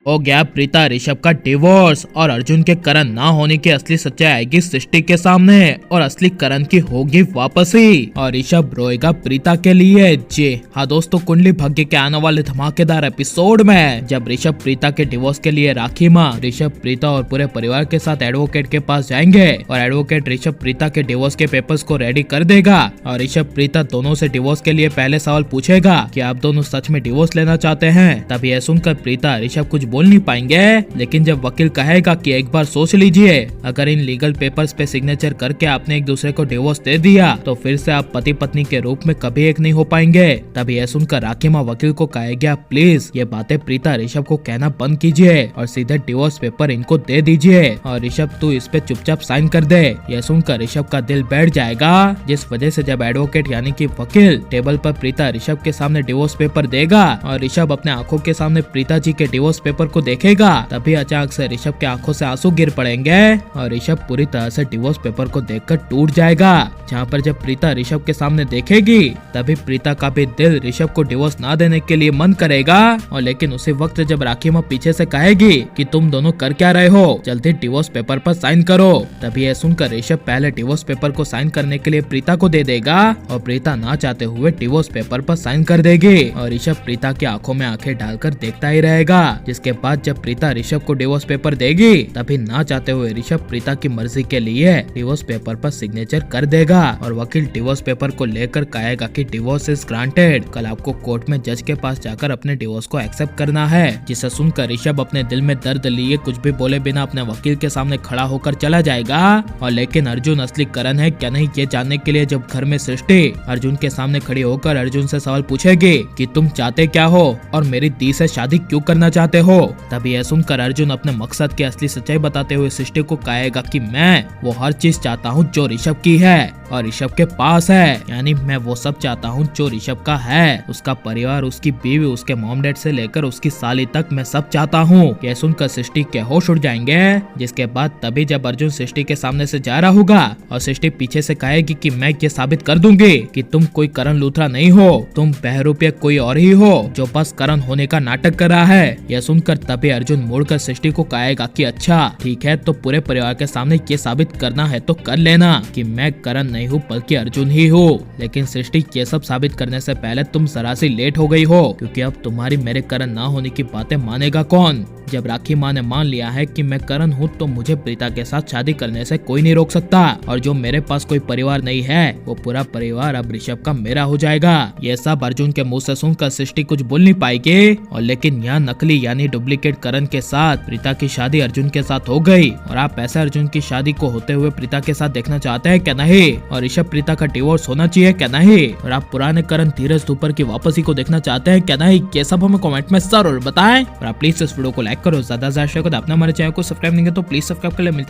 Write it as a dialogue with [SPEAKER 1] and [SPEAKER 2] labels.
[SPEAKER 1] हो गया प्रीता ऋषभ का डिवोर्स और अर्जुन के करण ना होने की असली सच्चाई आएगी सृष्टि के सामने और असली करण की होगी वापसी और ऋषभ रोएगा प्रीता के लिए। जी हाँ दोस्तों, कुंडली भाग्य के आने वाले धमाकेदार एपिसोड में जब ऋषभ प्रीता के डिवोर्स के लिए राखी माँ ऋषभ प्रीता और पूरे परिवार के साथ एडवोकेट के पास जाएंगे और एडवोकेट ऋषभ प्रीता के डिवोर्स के पेपर्स को रेडी कर देगा और ऋषभ प्रीता दोनों से डिवोर्स के लिए पहले सवाल पूछेगा कि आप दोनों सच में डिवोर्स लेना चाहते हैं। तभी यह सुनकर प्रीता ऋषभ कुछ बोल नहीं पाएंगे, लेकिन जब वकील कहेगा कि एक बार सोच लीजिए, अगर इन लीगल पेपर्स पे सिग्नेचर करके आपने एक दूसरे को डिवोर्स दे दिया तो फिर से आप पति पत्नी के रूप में कभी एक नहीं हो पाएंगे। तभी यह सुनकर राखी माँ वकील को कहेगा प्लीज ये बातें प्रीता ऋषभ को कहना बंद कीजिए और सीधे डिवोर्स पेपर इनको दे दीजिए और ऋषभ तू इस पे चुपचाप साइन कर दे। यह सुनकर ऋषभ का दिल बैठ जाएगा, जिस वजह से जब एडवोकेट यानी कि वकील टेबल पर प्रीता ऋषभ के सामने डिवोर्स पेपर देगा और ऋषभ अपने आंखों के सामने प्रीता जी के डिवोर्स पेपर को देखेगा, तभी अचानक से ऋषभ के आंखों से आंसू गिर पड़ेंगे और ऋषभ पूरी तरह से डिवोर्स पेपर को देखकर टूट जाएगा। जहाँ पर जब प्रीता ऋषभ के सामने देखेगी तभी प्रीता का भी दिल ऋषभ को डिवोर्स ना देने के लिए मन करेगा और लेकिन उसी वक्त जब राखी माँ पीछे से कहेगी कि तुम दोनों कर क्या रहे हो, जल्दी डिवोर्स पेपर पर साइन करो। तभी यह सुनकर ऋषभ पहले डिवोर्स पेपर को साइन करने के लिए प्रीता को दे देगा और प्रीता ना चाहते हुए डिवोर्स पेपर पर साइन कर देगी और ऋषभ प्रीता की आंखों में आंखें डालकर देखता ही रहेगा। जिसके बाद जब प्रीता ऋषभ को डिवोर्स पेपर देगी तभी ना चाहते हुए ऋषभ प्रीता की मर्जी के लिए डिवोर्स पेपर पर सिग्नेचर कर देगा और वकील डिवोर्स पेपर को लेकर कहेगा कि डिवोर्स इज ग्रांटेड, कल आपको कोर्ट में जज के पास जाकर अपने डिवोर्स को एक्सेप्ट करना है। जिसे सुनकर ऋषभ अपने दिल में दर्द लिए कुछ भी बोले बिना अपने वकील के सामने खड़ा होकर चला जाएगा और लेकिन अर्जुन असली करण है क्या नहीं ये जानने के लिए जब घर में सृष्टि अर्जुन के सामने खड़ी होकर अर्जुन से सवाल पूछेगी कि तुम चाहते क्या हो और मेरी दी से शादी क्यों करना चाहते हो। तभी यह सुनकर अर्जुन अपने मकसद की असली सच्चाई बताते हुए सृष्टि को कहेगा कि मैं वो हर चीज चाहता हूँ जो ऋषभ की है और ऋषभ के पास है, यानी मैं वो सब चाहता हूँ जो ऋषभ का है, उसका परिवार, उसकी बीवी, उसके मॉम डैड से लेकर उसकी साली तक मैं सब चाहता हूँ। यह सुनकर सृष्टि के होश उड़ जाएंगे। जिसके बाद तभी जब अर्जुन सृष्टि के सामने से जा रहा होगा और सृष्टि पीछे से कहेगी कि मैं ये साबित कर दूंगी कि तुम कोई करण लूथरा नहीं हो, तुम बहरूपिया कोई और ही हो जो बस करण होने का नाटक कर रहा है। यह सुनकर तभी अर्जुन मुड़कर सृष्टि को कहेगा कि अच्छा ठीक है, तो पूरे परिवार के सामने ये साबित करना है तो कर लेना कि मैं करण नहीं हूँ बल्कि अर्जुन ही हूँ। लेकिन सृष्टि ये सब साबित करने से पहले तुम जरा सी लेट हो गई हो, क्योंकि अब तुम्हारी मेरे करण ना होने की बातें मानेगा कौन। जब राखी माँ ने मान लिया है कि मैं करण हूँ तो मुझे प्रीता के साथ शादी करने से कोई नहीं रोक सकता और जो मेरे पास कोई परिवार नहीं है वो पूरा परिवार अब ऋषभ का मेरा हो जाएगा। ये सब अर्जुन के मुंह से सुनकर सृष्टि कुछ बोल नहीं पाएगी और लेकिन यहाँ नकली यानी डुप्लीकेट करण के साथ प्रीता की शादी अर्जुन के साथ हो गई और आप ऐसे अर्जुन की शादी को होते हुए प्रीता के साथ देखना चाहते हैं क्या नहीं, और ऋषभ प्रीता का डिवोर्स होना चाहिए क्या नहीं, और आप पुराने करण धीरज धूपर की वापसी को देखना चाहते हैं क्या नहीं, ये सब हमें कमेंट में जरूर बताएं और आप प्लीज इस वीडियो को लाइक करो, ज्यादा से ज्यादा शेयर करो। आपने हमारे चैनल को सब्सक्राइब नहीं किया तो प्लीज सब्सक्राइब कर ले। मिलते हैं